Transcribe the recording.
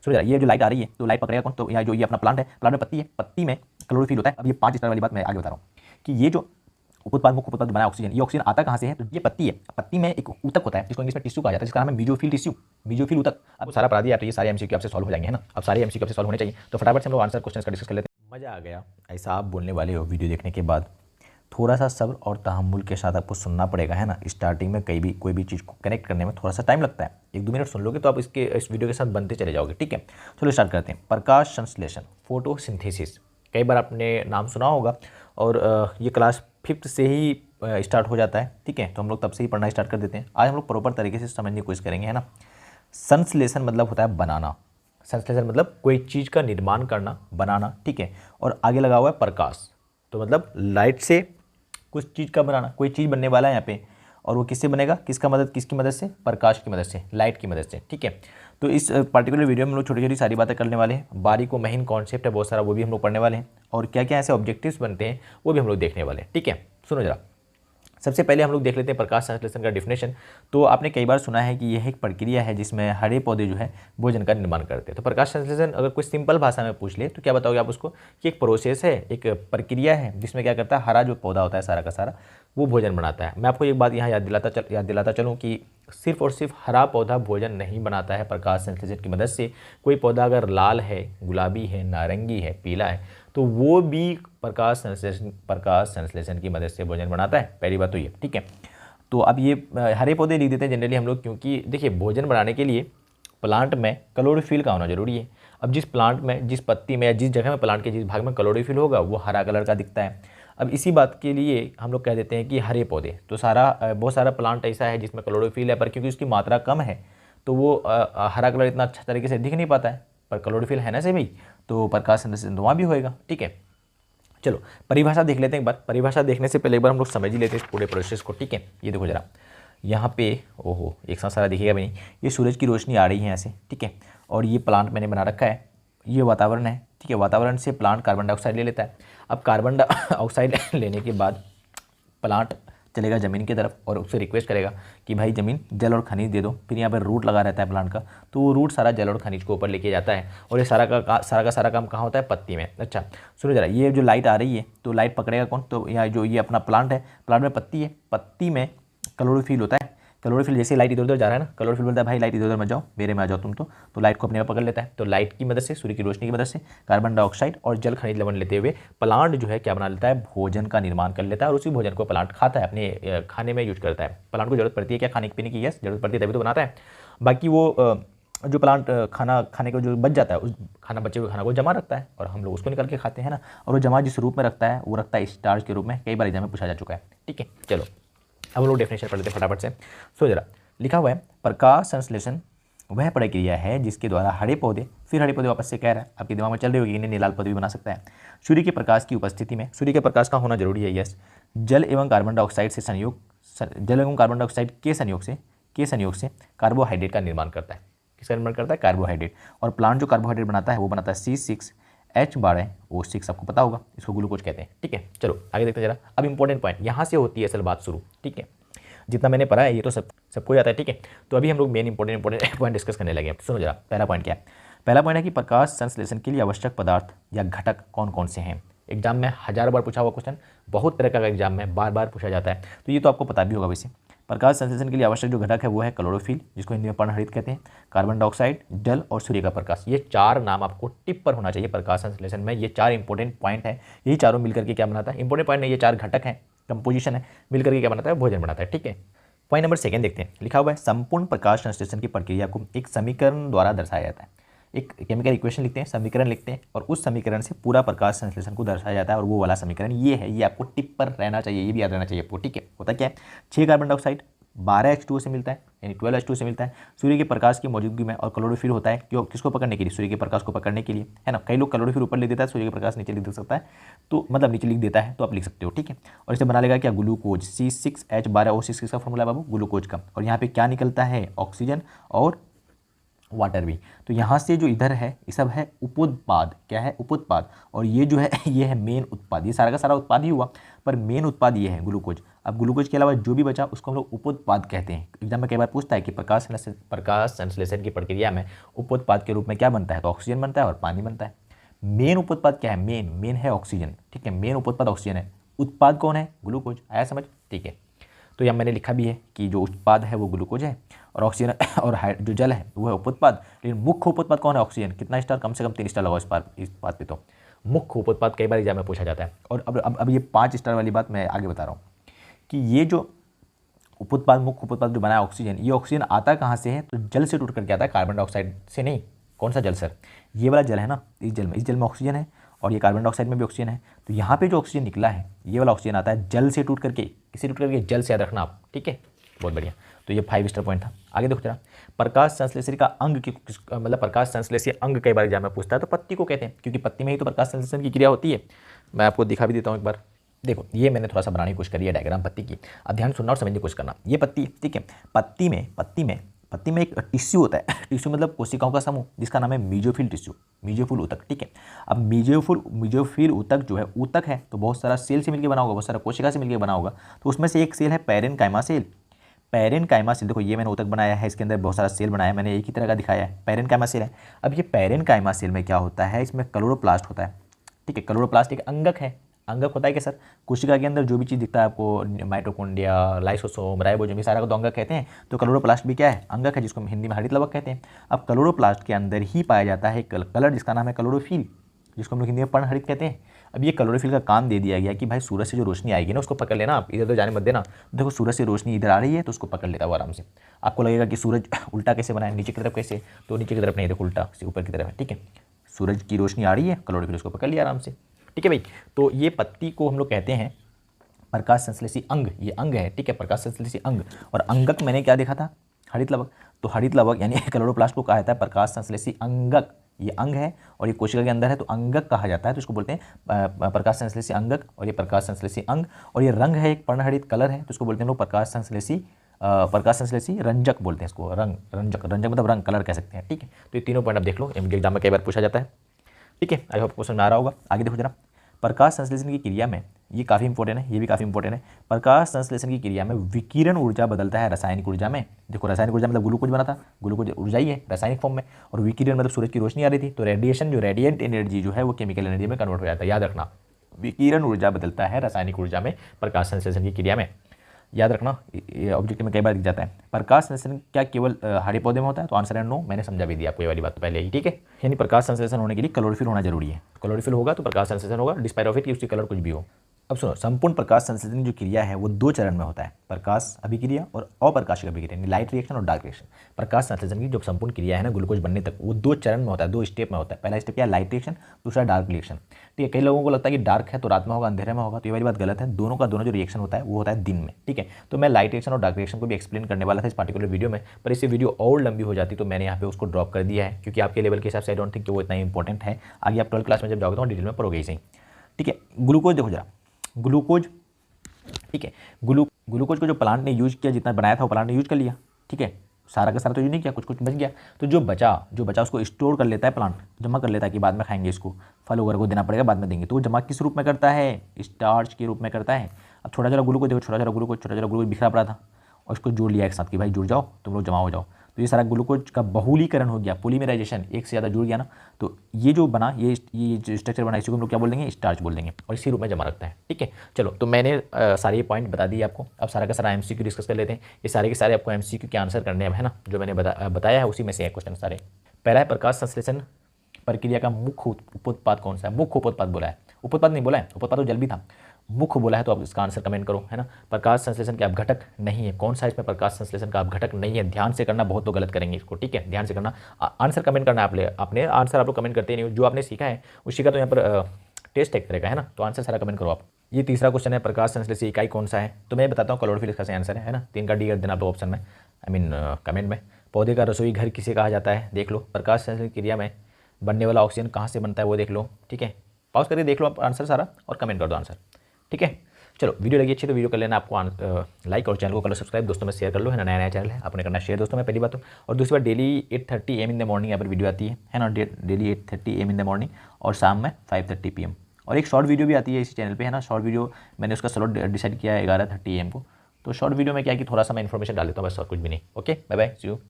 सुनो जरा, ये जो लाइट आ रही है तो लाइट पकड़ेगा कौन? तो यहाँ जो ये अपना प्लांट है, प्लांट में पत्ती है, पत्ती में क्लोरोफिल होता है। अब ये 5 स्टार वाली बात मैं आगे बता रहा हूँ कि ये जो उपउत्पाद मुख्य उपउत्पाद बना ऑक्सीजन, ये ऑक्सीजन आता कहाँ से है? तो ये पत्ती है, पत्ती में एक ऊतक होता है जिसको इंग्लिश में टिश्यू कहा जाता है, जिसका नाम है मेसोफिल टिश्यू, मेसोफिल ऊतक। अब सारा पढ़ा दिया तो ये सारे एमसीक्यू आपसे सॉल्व हो जाएंगे, है ना। अब सारे एमसीक्यू आपसे सॉल्व होने चाहिए, तो फटाफट से हम लोग आंसर क्वेश्चन का डिस्कस कर लेते हैं। मजा आ गया ऐसा आप बोलने वाले हो वीडियो देखने के बाद, थोड़ा सा सब्र और तहम्मुल के साथ आपको सुनना पड़ेगा, है ना। स्टार्टिंग में कोई भी चीज़ को कनेक्ट करने में थोड़ा सा टाइम लगता है, 1-2 मिनट सुन लोगे तो आप इस वीडियो के साथ बनते चले जाओगे, ठीक है। चलो स्टार्ट करते हैं। प्रकाश संश्लेषण, फोटोसिंथेसिस, कई बार आपने नाम सुना होगा और ये क्लास 5th से ही स्टार्ट हो जाता है, ठीक है। तो हम लोग तब से ही पढ़ना स्टार्ट कर देते हैं। आज हम लोग प्रॉपर तरीके से समझने की कोशिश करेंगे, है ना। संश्लेषण मतलब होता है बनाना, संश्लेषण मतलब कोई चीज़ का निर्माण करना, बनाना, ठीक है। और आगे लगा हुआ है प्रकाश, तो मतलब लाइट से कुछ चीज़ का बनाना, कोई चीज़ बनने वाला है यहाँ पे, और वो किससे बनेगा, किसकी मदद से? प्रकाश की मदद से, लाइट की मदद से, ठीक है। तो इस पर्टिकुलर वीडियो में हम लोग छोटी छोटी सारी बातें करने वाले हैं, बारीक व महीन कॉन्सेप्ट है बहुत सारा, वो भी हम लोग पढ़ने वाले हैं, और क्या क्या ऐसे ऑब्जेक्टिव्स बनते हैं वो भी हम लोग देखने वाले हैं, ठीक है। सुनो जरा, सबसे पहले हम लोग देख लेते हैं प्रकाश संश्लेषण का डिफिनेशन। तो आपने कई बार सुना है कि यह एक प्रक्रिया है जिसमें हरे पौधे जो है भोजन का निर्माण करते हैं। तो प्रकाश संश्लेषण अगर कोई सिंपल भाषा में पूछ ले तो क्या बताओगे आप उसको कि एक प्रोसेस है, एक प्रक्रिया है जिसमें क्या करता है, हरा जो पौधा होता है सारा का सारा वो भोजन बनाता है। मैं आपको एक बात यहाँ याद दिलाता चलूँ कि सिर्फ और सिर्फ हरा पौधा भोजन नहीं बनाता है प्रकाश संश्लेषण की मदद से। कोई पौधा अगर लाल है, गुलाबी है, नारंगी है, पीला है, तो वो भी प्रकाश संश्लेषण की मदद से भोजन बनाता है। पहली बात तो ये, ठीक है। तो अब ये हरे पौधे लिख देते हैं जनरली हम लोग, क्योंकि देखिए भोजन बनाने के लिए प्लांट में क्लोरोफिल का होना जरूरी है। अब जिस प्लांट में, जिस पत्ती में या जिस जगह में, प्लांट के जिस भाग में क्लोरोफिल होगा वो हरा कलर का दिखता है। अब इसी बात के लिए हम लोग कह देते हैं कि हरे पौधे। तो बहुत सारा प्लांट ऐसा है जिसमें क्लोरोफिल है, पर क्योंकि उसकी मात्रा कम है तो वो हरा कलर इतना अच्छा तरीके से दिख नहीं पाता है, पर क्लोरोफिल है ना से भाई, तो प्रकाश संश्लेषण तो वहाँ भी होएगा, ठीक है। चलो परिभाषा देख लेते हैं एक बार। परिभाषा देखने से पहले एक बार हम लोग समझ ही लेते हैं इस पूरे प्रोसेस को, ठीक है। ये देखो जरा, यहाँ पे ओहो एक साथ सारा दिखेगा भी नहीं, ये सूरज की रोशनी आ रही है ऐसे, ठीक है। और ये प्लांट मैंने बना रखा है, ये वातावरण है, ठीक है। वातावरण से प्लांट कार्बन डाइऑक्साइड ले लेता है। अब कार्बन डाइऑक्साइड लेने के बाद प्लांट चलेगा ज़मीन की तरफ और उससे रिक्वेस्ट करेगा कि भाई ज़मीन जल और खनिज दे दो। फिर यहाँ पर रूट लगा रहता है प्लांट का, तो वो रूट सारा जल और खनिज को ऊपर लेके जाता है, और ये सारा का सारा काम कहाँ होता है? पत्ती में। अच्छा सुनो जरा, ये जो लाइट आ रही है तो लाइट पकड़ेगा कौन? तो यहाँ जो ये अपना प्लांट है, प्लांट में पत्ती है, पत्ती में क्लोरोफिल होता है। क्लोरोफिल जैसे लाइट इधर उधर जा रहा है ना, क्लोरोफिल बोलता है भाई लाइट इधर उधर मत जाओ, मेरे में आ जाओ तुम, तो लाइट को अपने में पकड़ लेता है। तो लाइट की मदद से, सूर्य की रोशनी की मदद से कार्बन डाइऑक्साइड और जल खनिज लवण लेते हुए प्लांट जो है क्या बना लेता है? भोजन का निर्माण कर लेता है, और उसी भोजन को प्लांट खाता है, अपने खाने में यूज करता है। प्लांट को जरूरत पड़ती है क्या खाने पीने की? यस, जरूरत पड़ती है, तभी तो बनाता है। बाकी वो जो प्लांट खाना खाने को जो बच जाता है, उस बचे हुए खाना को जमा रखता है और हम लोग उसको निकाल के खाते हैं ना। और वो जमा जिस रूप में रखता है वो रखता है स्टार्च के रूप में, कई बार एग्जाम में पूछा जा चुका है, ठीक है। चलो अब हम लोग डेफिनेशन पढ़ लेते हैं फटाफट से। सो जरा लिखा हुआ है, प्रकाश संश्लेषण वह प्रक्रिया है जिसके द्वारा हरे पौधे, फिर हरे पौधे वापस से कह रहा है, आपके दिमाग में चल रही होगी इन्हें नीलाल पौधे भी बना सकता है। सूर्य के प्रकाश की उपस्थिति में, सूर्य के प्रकाश का होना जरूरी है, यस। जल एवं कार्बन डाइऑक्साइड के संयोग से कार्बोहाइड्रेट का निर्माण करता है। किसका निर्माण करता है? कार्बोहाइड्रेट। और प्लांट जो कार्बोहाइड्रेट बनाता है वो बनाता है C6H12O6, आपको पता होगा, इसको ग्लूकोज कहते हैं, ठीक है। चलो आगे देखते हैं जरा। अब इंपॉर्टेंट पॉइंट यहाँ से होती है असल बात शुरू, ठीक है। जितना मैंने पढ़ा है ये तो सबको आता है, ठीक है। तो अभी हम लोग मेन इंपॉर्टेंट पॉइंट डिस्कस करने लगे। सुनो जरा, पहला पॉइंट क्या है? पहला पॉइंट है कि प्रकाश संश्लेषण के लिए आवश्यक पदार्थ या घटक कौन कौन से हैं। एग्जाम में 1000 बार पूछा हुआ क्वेश्चन, बहुत तरह का एग्जाम में बार बार पूछा जाता है, तो ये तो आपको पता भी होगा। वैसे प्रकाश संश्लेषण के लिए आवश्यक जो घटक है वो है क्लोरोफिल, जिसको हिंदी में पर्णहरित कहते हैं, कार्बन डाइऑक्साइड, जल और सूर्य का प्रकाश। ये 4 नाम आपको टिप पर होना चाहिए प्रकाश संश्लेषण में। ये 4 इंपॉर्टेंट पॉइंट है, यही चारों मिलकर के क्या बनाता है? इंपॉर्टेंट पॉइंट नहीं, ये 4 घटक हैं, कंपोजिशन है, मिलकर के क्या बनाता है? भोजन बनाता है, ठीक है। पॉइंट नंबर 2 देखते हैं। लिखा हुआ है, संपूर्ण प्रकाश संश्लेषण की प्रक्रिया को एक समीकरण द्वारा दर्शाया जाता है। एक केमिकल इक्वेशन लिखते हैं, समीकरण लिखते हैं, और उस समीकरण से पूरा प्रकाश संश्लेषण को दर्शाया जाता है। और वो वाला समीकरण ये है, ये आपको टिप पर रहना चाहिए, ये भी याद रहना चाहिए आपको, ठीक है। होता क्या है? 6 कार्बन डाइऑक्साइड 12 H2O से मिलता है, यानी 12 H2O से मिलता है सूर्य के प्रकाश की मौजूदगी में। और क्लोरोफिल होता है क्यों? किसको पकड़ने के लिए? सूर्य के प्रकाश को पकड़ने के लिए, है ना। कई लोग क्लोरोफिल ऊपर लिख देता है, सूर्य के प्रकाश नीचे लिख सकता है, तो मतलब नीचे लिख देता है, तो आप लिख सकते हो, ठीक है। और इसे बना लेगा क्या? ग्लूकोज। C6H12O6 किसका फॉर्मूला है बाबू? ग्लूकोज का। और यहाँ पे क्या निकलता है? ऑक्सीजन और वाटर भी। तो यहाँ से जो इधर है ये सब है उपोत्पाद। क्या है? उपोत्पाद। और ये जो है ये है मेन उत्पाद। ये सारा का सारा उत्पाद ही हुआ, पर मेन उत्पाद ये है ग्लूकोज। अब ग्लूकोज के अलावा जो भी बचा उसको हम लोग उपोत्पाद कहते हैं। एग्जाम में कई बार पूछता है कि प्रकाश संश्लेषण की प्रक्रिया में उपोत्पाद के रूप में क्या बनता है, तो ऑक्सीजन बनता है और पानी बनता है। मेन उपोत्पाद क्या है, मेन है ऑक्सीजन, ठीक है, मेन उपोत्पाद ऑक्सीजन है, उत्पाद कौन है, ग्लूकोज। आया समझ, ठीक है। तो यहाँ मैंने लिखा भी है कि जो उत्पाद है वो ग्लूकोज है और ऑक्सीजन और जो जल है वो है उपोत्पाद। लेकिन मुख्य उपोत्पाद कौन है, ऑक्सीजन। कितना स्टार, कम से कम 3 स्टार लगाओ इस बात पे। तो मुख्य उपोत्पाद कई बार एग्जाम में पूछा जाता है। और अब ये 5 स्टार वाली बात मैं आगे बता रहा हूँ कि ये जो उपोत्पाद, मुख्य उपोत्पाद जो बना है ऑक्सीजन, ये ऑक्सीजन आता कहाँ से है, तो जल से टूट करके आता है, कार्बन डाइऑक्साइड से नहीं। कौन सा जल सर, ये वाला जल है ना, इस जल में ऑक्सीजन है और ये कार्बन डाइऑक्साइड में भी ऑक्सीजन है। तो यहाँ पे जो ऑक्सीजन निकला है ये वाला ऑक्सीजन आता है जल से टूट करके। किससे टूट करके, जल से, याद रखना आप, ठीक है, बहुत बढ़िया। तो ये 5 स्टार पॉइंट था। आगे देखो जरा, प्रकाश संश्लेषण का अंग मतलब प्रकाश संश्लेषी अंग कई बार एग्जाम में पूछता है, तो पत्ती को कहते हैं, क्योंकि पत्ती में ही तो प्रकाश संश्लेषण की क्रिया होती है। मैं आपको दिखा भी देता हूँ एक बार। देखो ये मैंने थोड़ा सा बनाने की कोशिश करी है डायग्राम पत्ती की। अब ध्यान सुनना और समझने की कोशिश करना। ये पत्ती, ठीक है, पत्ती में एक टिश्यू होता है। टिश्यू मतलब कोशिकाओं का समूह, जिसका नाम है मीजोफिल टिश्यू, मीजोफिल ऊतक, ठीक है। अब मीजोफिल ऊतक जो है, ऊतक है तो बहुत सारा सेल से मिलकर बना होगा, बहुत सारा कोशिका से मिलकर बना होगा। तो उसमें से एक सेल है पैरेनकाइमा सेल। पैरेनकाइमा सेल, देखो ये मैंने ऊतक बनाया है, इसके अंदर बहुत सारा सेल बनाया है मैंने, एक ही तरह का दिखाया है, पैरेनकाइमा सेल है। अब ये पैरेनकाइमा सेल में क्या होता है, इसमें क्लोरोप्लास्ट होता है, ठीक है। क्लोरोप्लास्ट एक अंगक है। अंगक होता है क्या सर, कोशिका के अंदर जो भी चीज़ दिखता है आपको, माइटोकॉन्ड्रिया, लाइसोसोम, राइबोसोम, ये सारा को तो अंगक कहते हैं। तो क्लोरोप्लास्ट भी क्या है, अंगक है, जिसको हिंदी में हरित लवक कहते हैं। अब क्लोरोप्लास्ट के अंदर ही पाया जाता है कलर, जिसका नाम है क्लोरोफिल, जिसको हम लोग हिंदी में पर्णहरित कहते हैं। अब ये क्लोरोफिल का काम दे दिया गया कि भाई सूरज से जो रोशनी आएगी ना उसको पकड़ लेना, आप इधर तो जाने मत देना। देखो सूरज से रोशनी इधर आ रही है तो उसको पकड़ लेता है वो आराम से। आपको लगेगा कि सूरज उल्टा कैसे बना है, नीचे की तरफ कैसे, तो नीचे की तरफ नहीं, देखो उल्टा से ऊपर की तरफ है, ठीक है। सूरज की रोशनी आ रही है, क्लोरोफिल उसको पकड़ लिया आराम से, ठीक है भाई। तो ये पत्ती को हम लोग कहते हैं प्रकाश संश्लेषी अंग, ये अंग है, ठीक है, प्रकाश संश्लेषी अंग। और अंगक मैंने क्या देखा था, हरित लवक। तो हरित लवक यानी क्लोरोप्लास्ट को कहा जाता है प्रकाश संश्लेषी अंगक, ये अंग है और ये कोशिका के अंदर है तो अंगक कहा जाता है। तो इसको बोलते हैं प्रकाश संश्लेषी अंगक, और ये प्रकाश संश्लेषी अंग। और ये रंग है, एक पर्णहरित कलर है, तो इसको बोलते हैं लोग प्रकाश संश्लेषी रंजक बोलते हैं इसको, रंजक मतलब रंग, कलर कह सकते हैं, ठीक है। तो ये तीनों पॉइंट आप देख लो, एग्जाम में कई बार पूछा जाता है, ठीक है। आई होप क्वेश्चन में आ रहा होगा। आगे देखो जरा, प्रकाश संश्लेषण की क्रिया में, ये काफ़ी इंपॉर्टेंट है, ये भी काफ़ी इंपॉर्टेंट है। प्रकाश संश्लेषण की क्रिया में विकिरण ऊर्जा बदलता है रासायनिक ऊर्जा में। देखो रासायनिक ऊर्जा मतलब ग्लूकोज बना था, ग्लूकोज ऊर्जा ही है रासायनिक फॉर्म में, और विकिरण मतलब सूरज की रोशनी आ रही थी, तो रेडिएशन, जो रेडिएंट एनर्जी जो है वो केमिकल एनर्जी में कन्वर्ट हो जाता है। याद रखना, विकिरण ऊर्जा बदलता है रासायनिक ऊर्जा में प्रकाश संश्लेषण की क्रिया में। याद रखना, ये ऑब्जेक्टिव में कई बार दिख जाता है। प्रकाश संश्लेषण क्या केवल हरे पौधे में होता है, तो आंसर है नो। मैंने समझा भी दिया आपको ये वाली बात तो पहले ही, ठीक है। यानी प्रकाश संश्लेषण होने के लिए क्लोरोफिल होना जरूरी है, क्लोरोफिल होगा तो प्रकाश संश्लेषण होगा, डिस्पाइट ऑफ इट कि उसकी कलर कुछ भी हो। अब सुनो, संपूर्ण प्रकाश संश्लेषण जो क्रिया है वो 2 चरण में होता है, प्रकाश अभिक्रिया और अप्रकाशिक अभिक्रिया, यानी लाइट रिएक्शन और डार्क रिएक्शन। प्रकाश संश्लेषण की जो संपूर्ण क्रिया है ना ग्लूकोज बनने तक, वो 2 चरण में होता है, 2 स्टेप में होता है। पहला स्टेप क्या है, लाइट रिएक्शन, दूसरा डार्क रिएक्शन, ठीक है। कई लोगों को लगता है कि डार्क है तो रात में होगा, अंधेरे में होगा, तो ये वाली बात गलत है। दोनों का दोनों जो रिएक्शन होता है वो होता है दिन में, ठीक है। तो मैं लाइट रिएक्शन और डार्क रिएक्शन को भी एक्सप्लेन करने वाला था इस पर्टिकुलर वीडियो में, पर इससे वीडियो और लंबी हो जाती तो मैंने यहाँ पे उसको ड्रॉप कर दिया है, क्योंकि आपके लेवल के हिसाब से आई डोंट थिंक कि वो इतना इंपॉर्टेंट है। आगे आप 12th क्लास में जब जाओगे तो डिटेल में पढ़ोगे ही सही, ठीक है। ग्लूकोज देखो जरा, ग्लूकोज, ठीक है, ग्लूकोज को जो प्लांट ने यूज किया, जितना बनाया था वो प्लांट ने यूज कर लिया, ठीक है। सारा का सारा तो यूज नहीं किया, कुछ कुछ बच गया, तो जो बचा उसको स्टोर कर लेता है प्लांट, जमा कर लेता है कि बाद में खाएंगे इसको, फल वगैरह को देना पड़ेगा, बाद में देंगे। तो वो जमा किस रूप में करता है, स्टार्च के रूप में करता है। अब छोटा छोटा ग्लूकोज देखो, छोटा छोटा ग्लूकोज बिखरा पड़ा था और उसको जोड़ लिया एक साथ कि भाई जुड़ जाओ, तुम लोग जमा हो जाओ। तो ये सारा ग्लूकोज का बहुलीकरण हो गया, पॉलीमराइजेशन, एक से ज़्यादा जुड़ गया ना, तो ये जो बना, ये जो स्ट्रक्चर बना, इसी को हम लोग क्या बोल देंगे, स्टार्च बोल देंगे, और इसी रूप में जमा रखता है, ठीक है। चलो, तो मैंने सारे पॉइंट बता दिए आपको। अब सारा का सारा एमसीक्यू डिस्कस कर लेते हैं। ये सारे के सारे आपको एमसीक्यू के आंसर करने हैं ना, जो मैंने बताया है उसी में से है क्वेश्चन सारे। पहला है प्रकाश संश्लेषण प्रक्रिया का मुख्य उपोत्पाद कौन सा है, मुख्य उपोत्पाद बोला है, उपोत्पाद नहीं बोला है, उपोत्पाद तो जल भी था, मुख्य बोला है, तो आप इसका आंसर कमेंट करो, है ना। प्रकाश संश्लेषण के अपघटक नहीं है, कौन सा इसमें प्रकाश संश्लेषण का अपघटक नहीं है, ध्यान से करना, बहुत तो गलत करेंगे इसको, ठीक है, ध्यान से करना। आंसर कमेंट करना है, आपने आंसर आप लोग कमेंट करते नहीं हो, जो आपने सीखा है उसी का तो यहाँ पर टेस्ट एक तरह का है ना, तो आंसर सारा कमेंट करो आप। ये तीसरा क्वेश्चन है, प्रकाश संश्लेषी इकाई कौन सा है, तो मैं बताता हूँ, क्लोरोफिल इसका सही आंसर है ना। 3 का डी कर देना आप लोग ऑप्शन में, आई मीन कमेंट में। पौधे का रसोई घर किसे कहा जाता है, देख लो। प्रकाश संश्लेषण क्रिया में बनने वाला ऑक्सीजन कहाँ से बनता है वो देख लो, ठीक है। पॉज करके देख लो आप आंसर सारा और कमेंट कर दो आंसर, ठीक है। चलो, वीडियो लगी अच्छी तो वीडियो कर लेना आपको लाइक, और चैनल को कर लो सब्सक्राइब, दोस्तों में शेयर कर लो, है ना। नया चैनल है, आपने करना शेयर दोस्तों में, पहली बात तो। और दूसरी बात, daily 8:30 AM in the morning यहाँ पर वीडियो आती है ना, daily 8:30 AM in the morning, और शाम में 5:30 PM, और एक शॉर्ट वीडियो भी आती है इसी चैनल पे, है ना। शॉर्ट वीडियो मैंने उसका स्लॉट डिसाइड किया है 11:30 AM को। तो शॉर्ट वीडियो में क्या है कि थोड़ा सा मैं इन्फॉर्मेशन डाल देता हूँ बस, और कुछ भी नहीं। Okay, bye bye, see you.